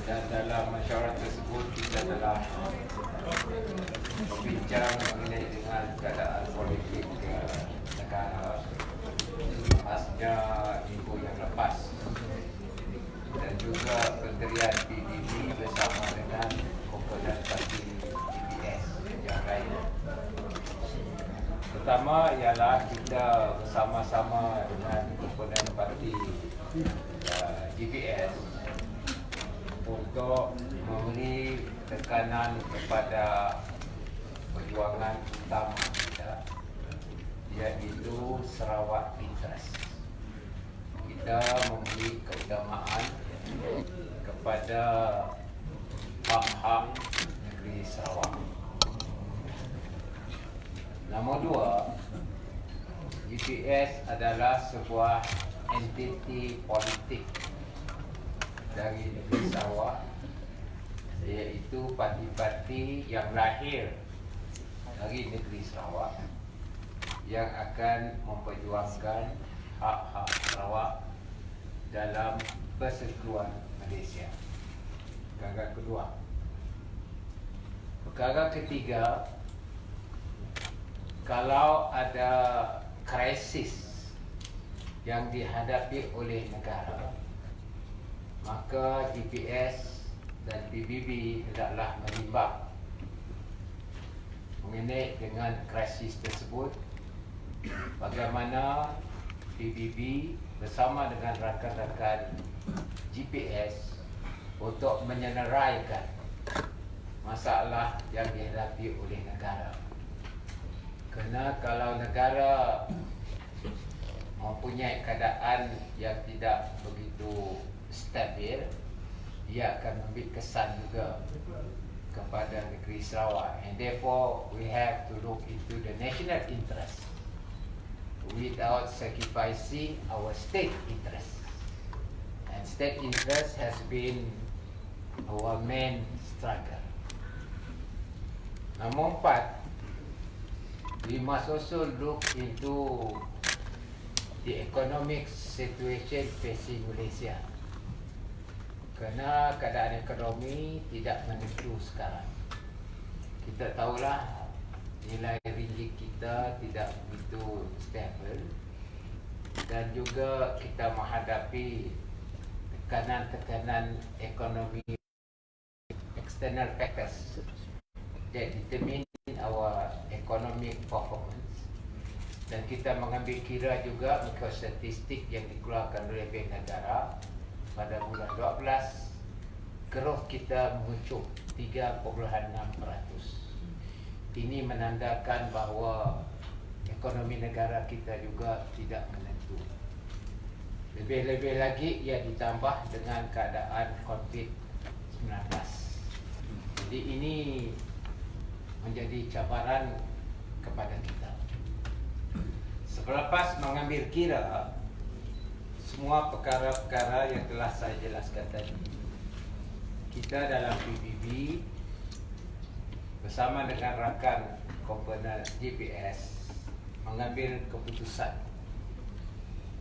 Dan dalam mesyuarat tersebut kita telah berbincang mengenai dengan keadaan politik negara pasca minggu yang lepas, dan juga pendirian PBB bersama dengan komponen parti DPS yang lain. Pertama ialah kita bersama-sama dengan komponen parti DPS untuk memberi tekanan kepada perjuangan utama kita, iaitu Sarawak Interest. Kita memberi keutamaan kepada hak-hak negeri Sarawak. Nombor dua, GPS adalah sebuah entiti politik dari negeri Sarawak, iaitu parti-parti yang lahir dari negeri Sarawak yang akan memperjuangkan hak-hak Sarawak dalam persekutuan Malaysia. Perkara kedua. Perkara ketiga, kalau ada krisis yang dihadapi oleh negara, maka DPS dan PBB hendaklah menimbang mengenai dengan krisis tersebut, bagaimana PBB bersama dengan rakan-rakan GPS untuk menyenaraikan masalah yang dihadapi oleh negara. Kerana kalau negara mempunyai keadaan yang tidak begitu stabil, ia akan memberi kesan juga kepada negeri Sarawak, and therefore we have to look into the national interest without sacrificing our state interest. And state interest has been our main struggle. Nombor empat, we must also look into the economic situation facing Malaysia. Kerana keadaan ekonomi tidak menentu sekarang. Kita tahulah nilai ringgit kita tidak begitu stabil, dan juga kita menghadapi tekanan-tekanan ekonomi, external factors that determine our economic performance. Dan kita mengambil kira juga mengikut statistik yang dikeluarkan oleh Bank Negara pada bulan 12, growth kita mengucuk 3.6%. Ini menandakan bahawa ekonomi negara kita juga tidak menentu. Lebih-lebih lagi ia ditambah dengan keadaan COVID-19. Jadi ini menjadi cabaran kepada kita. Selepas mengambil kira semua perkara-perkara yang telah saya jelaskan tadi, kita dalam PBB bersama dengan rakan komponen GPS mengambil keputusan.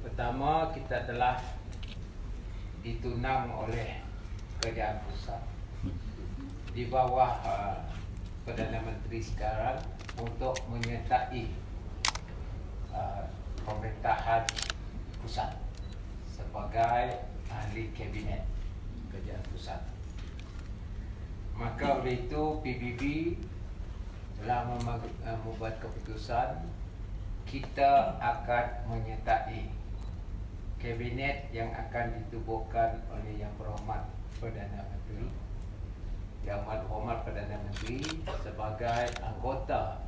Pertama, kita telah ditunang oleh Kerajaan Pusat di bawah Perdana Menteri sekarang untuk menyertai pemerintahan pusat sebagai ahli kabinet Kerajaan Pusat. Maka oleh itu PBB telah membuat keputusan kita akan menyertai kabinet yang akan ditubuhkan oleh Yang Berhormat Perdana Menteri, Yang Berhormat Perdana Menteri sebagai anggota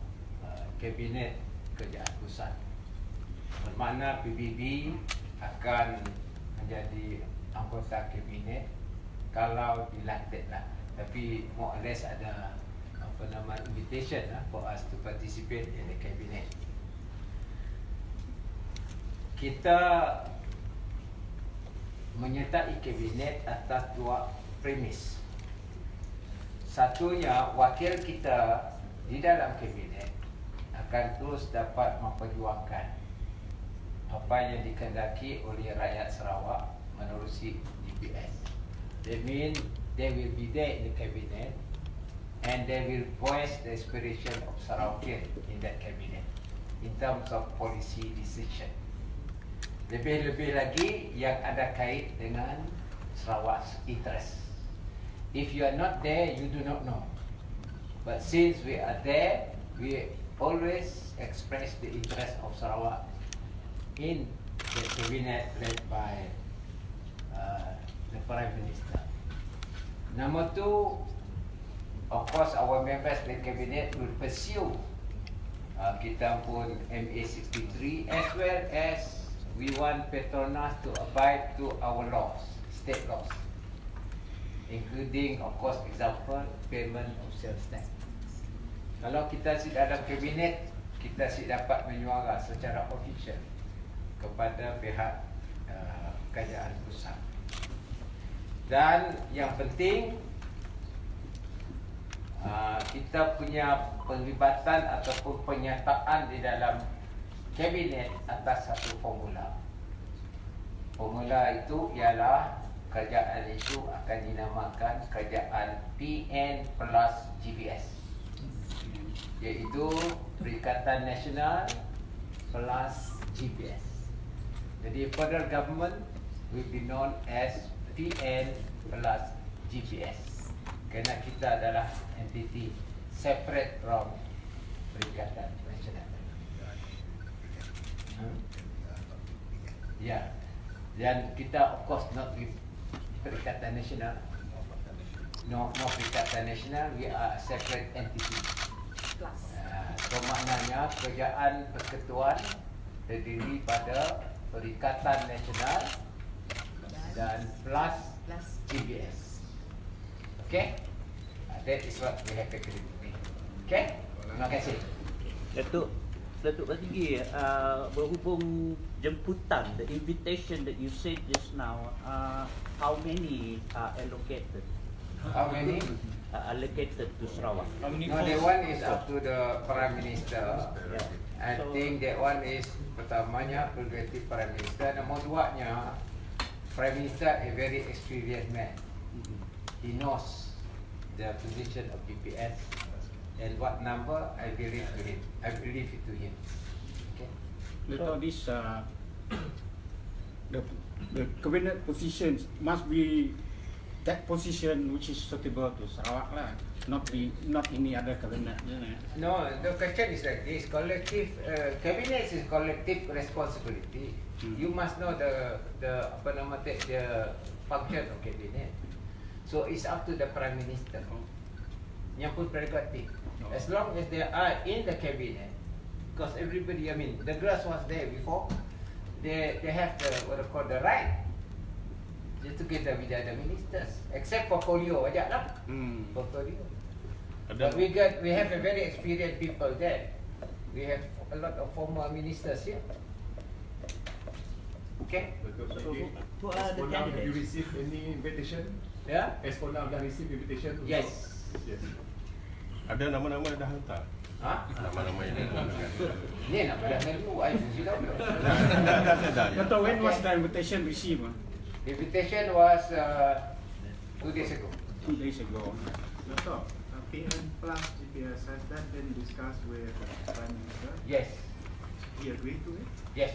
kabinet Kerajaan Pusat. Bermakna PBB akan menjadi anggota kabinet kalau dilantiklah. Tapi more or less ada invitation for us to participate in the cabinet. Kita menyertai kabinet atas dua premis. Satunya, wakil kita di dalam kabinet akan terus dapat memperjuangkan apa yang dikehendaki oleh rakyat Sarawak menerusi DPS. That means they will be there in the cabinet, and they will voice the aspiration of Sarawakian in that cabinet in terms of policy decision. Lebih-lebih lagi yang ada kait dengan Sarawak's interest. If you are not there, you do not know. But since we are there, we always express the interest of Sarawak in the cabinet led by the Prime Minister. Number two, of course, our members in the cabinet will pursue kita pun MA63, as well as we want Petronas to abide to our laws, state laws, including, of course, example, payment of sales tax. Kalau kita si dalam kabinet, kita si dapat menyuara secara official kepada pihak kerajaan pusat. Dan yang penting, kita punya penglibatan ataupun penyataan di dalam kabinet atas satu formula. Formula itu ialah kerajaan itu akan dinamakan kerajaan PN plus GBS, iaitu Perikatan Nasional plus GBS. Jadi federal government will be known as PN plus GBS, kerana kita adalah entity separate from Perikatan Nasional. Ya, dan kita of course not with Perikatan Nasional. No Perikatan Nasional, we are a separate entity. So maknanya kerajaan persekutuan terdiri pada Perikatan Nasional dan plus GBS. Okay? That is what we have agreed. Okay? Terima kasih. Datuk Batinggi, berhubung jemputan, the invitation that you said just now, how many are allocated? How many? Allocated to Sarawak. No, that one is up to the Prime Minister. Yeah. I think that one is pertamanya prerogatif Prime Minister. Nombor duanya, Prime Minister a very experienced man. He knows the position of BPS and what number I believe to him. I believe it to him. Okay. So this the cabinet positions must be that position which is suitable to Sarawak lah, not any other cabinet. No, the question is like this: collective cabinet is collective responsibility. You must know the function of cabinet. So it's up to the Prime Minister. Yang pun prerogatif. As long as they are in the cabinet, because everybody, I mean, the grass was there before. They have the right just together with the other ministers, except for polio aja lah. For polio. But we have a very experienced people there. We have a lot of former ministers here. Okay. Who are the Have you candidates? received any invitation? Yeah. As for now, dah receive invitation? Yes. Yes. Ada nama-nama dah hantar. Ha? Nama-nama yang dah hantar. Ni nak pada dulu, I mesti tahu. Dah. Dato', when was the invitation received? The invitation was 2 days ago. 2 days ago. Dato', PN plus GPS, has that been discussed with Prime Minister? Yes. He agreed to it? Yes.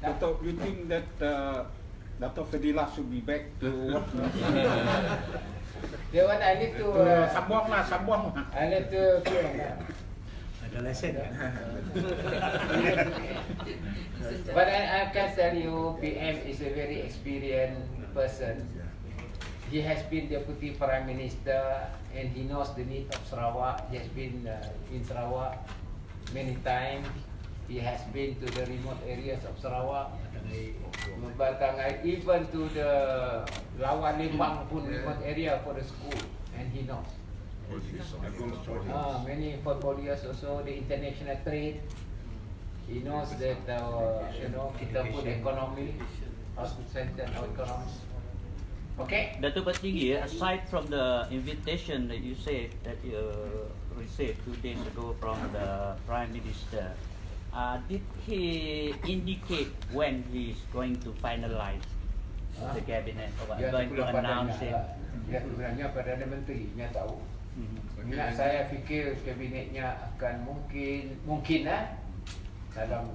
Dato', you think that Dato' Fadila should be back to what? The one I need to Sabuang lah. I need to Ada lesen kan? But I can tell you, PM is a very experienced person. He has been Deputy Prime Minister and he knows the need of Sarawak. He has been in Sarawak many times. He has been to the remote areas of Sarawak, Batangai, even to the Lawan Lembang pun remote area for the school, and he knows. Many portfolios also, the international trade. He knows that kita pun economy, how to strengthen our economy. Okay. Datuk Batinggi, aside from the invitation that you said that you received 2 days ago from the Prime Minister, did he indicate when he is going to finalize the cabinet or what, Dia going to pulang announce padanya it. lah. Dia sebenarnya Perdana Menterinya tahu. Mhm. Ingat saya fikir kabinetnya akan mungkin dalam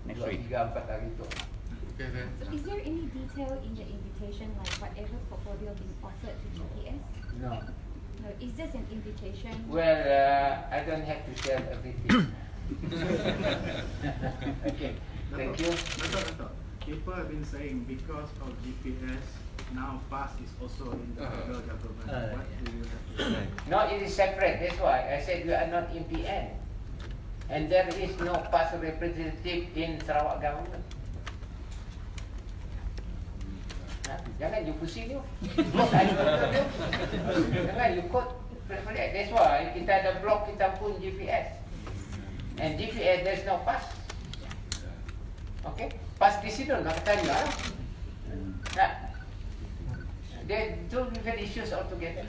Next week. 3-4 hari itu. So is there any detail in the invitation, like whatever portfolio being offered to GPS? No. No, is this an invitation? Well, I don't have to share everything. Okay, thank you. Dato'. People have been saying because of GPS, now PAS is also in the federal government. What do you have to say? No, it is separate. That's why I said we are not in PN. And there is no past representative in Sarawak government. Jangan you pusing you. Jangan you quote. That's why kita ada blog kita pun GPS. And GPS there's no pass. Okay? Pass di sini nak tanya. Nah. They two different issues altogether.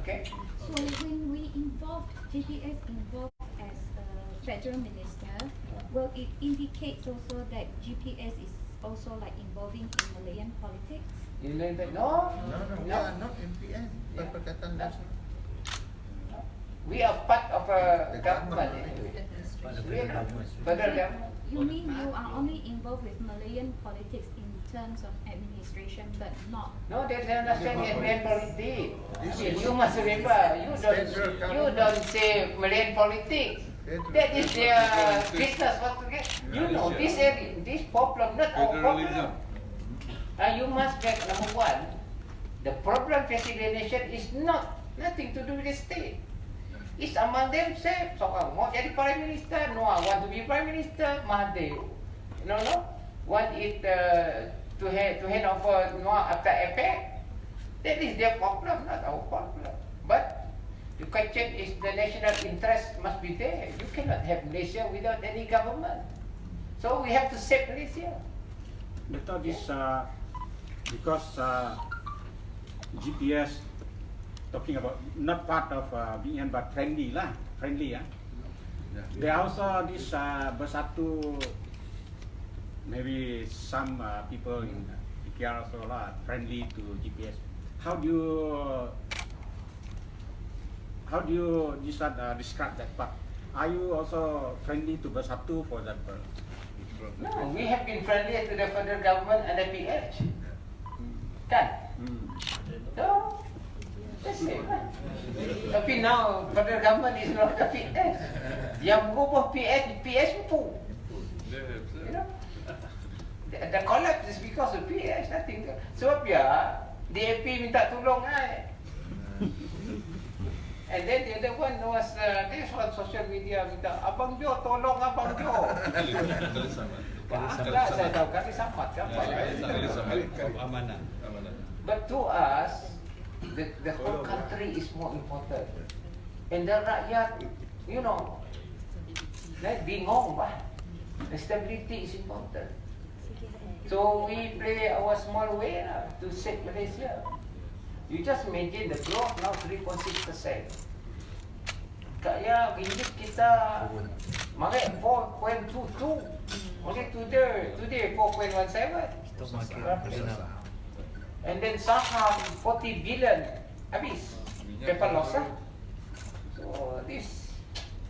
Okay? So when we involve GPS involved as a federal minister, will it indicate also that GPS is also like involving in Malayan politics? You learn that? No. We are not MPN. Yeah. Perkataan No. dasar. We are part of a The government. government. We are not federal government. You mean you are only involved with Malayan politics in terms of administration, but not? No, that's understand Yeah. Malayan politics. This I mean, is- you must remember, Federal you government. don't say Malayan politics. Federal That is their government. business altogether. You know, this area, this problem, not our problem. You must get number one. The problem facing the nation is nothing to do with the state. It's among themselves. Seorang mau jadi prime minister, no, I want to be prime minister, Mahathir. No, want it to hand over no after effect. That is their problem, not our problem. But the question is the national interest must be there. You cannot have Malaysia without any government. So we have to save Malaysia. Betul this because GPS talking about not part of BN but friendly lah, friendly. There also this Bersatu, maybe some people in PKR also lah friendly to GPS. How do you describe that part? Are you also friendly to Bersatu, for example? No, we have been friendly to the federal government and the PH. Kan? No, that's it. Tapi now federal government is not the PH. Yang mengubah PH pun. You know? The collapse is because of PH, nothing. Sebab ya, DAP minta tolong I. And then the other one was this one social media minta Abang Jo tolong Abang Jo. Enggak, saya tahu kali samat kan. But to us, the whole country is more important. And the rakyat, you know, like bingung bah. The stability is important. So we play our small way to save Malaysia. You just imagine the growth now 3.6%. Kaya ringgit kita maret 4.22. Only today 4.17. And then saham 40 billion habis. Paper loss lah. So this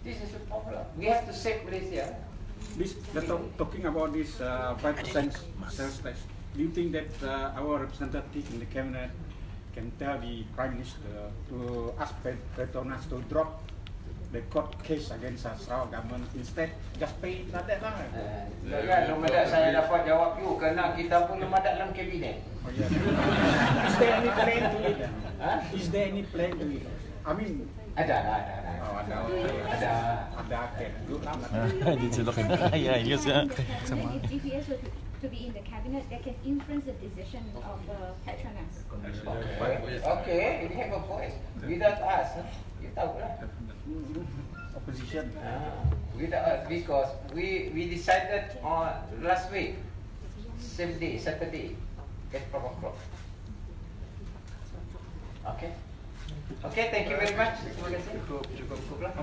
is the problem. We have to save Malaysia. Talking about this 5% sales tax, do you think that our representative in the cabinet can tell the Prime Minister to ask Petronas to drop the court case against Sarawak government, instead just pay it like that lah? Ya, belum ada saya dapat jawab you kerana kita pun belum ada dalam kabinet. Oh, yeah. Is there any plan to it? Huh? Is there any plan to it? I mean, Ada. oh, ada. Okay. Good lah. Yeah, yes. If GPS were to be in the cabinet, they can influence the decision of Petronas. Okay, they have a voice. Without us, you tahu lah. Opposition. Without us, because we decided on last week, same day, Saturday, at 4 o'clock. Okay. Okay, thank you very much. Terima kasih. Cukup lah.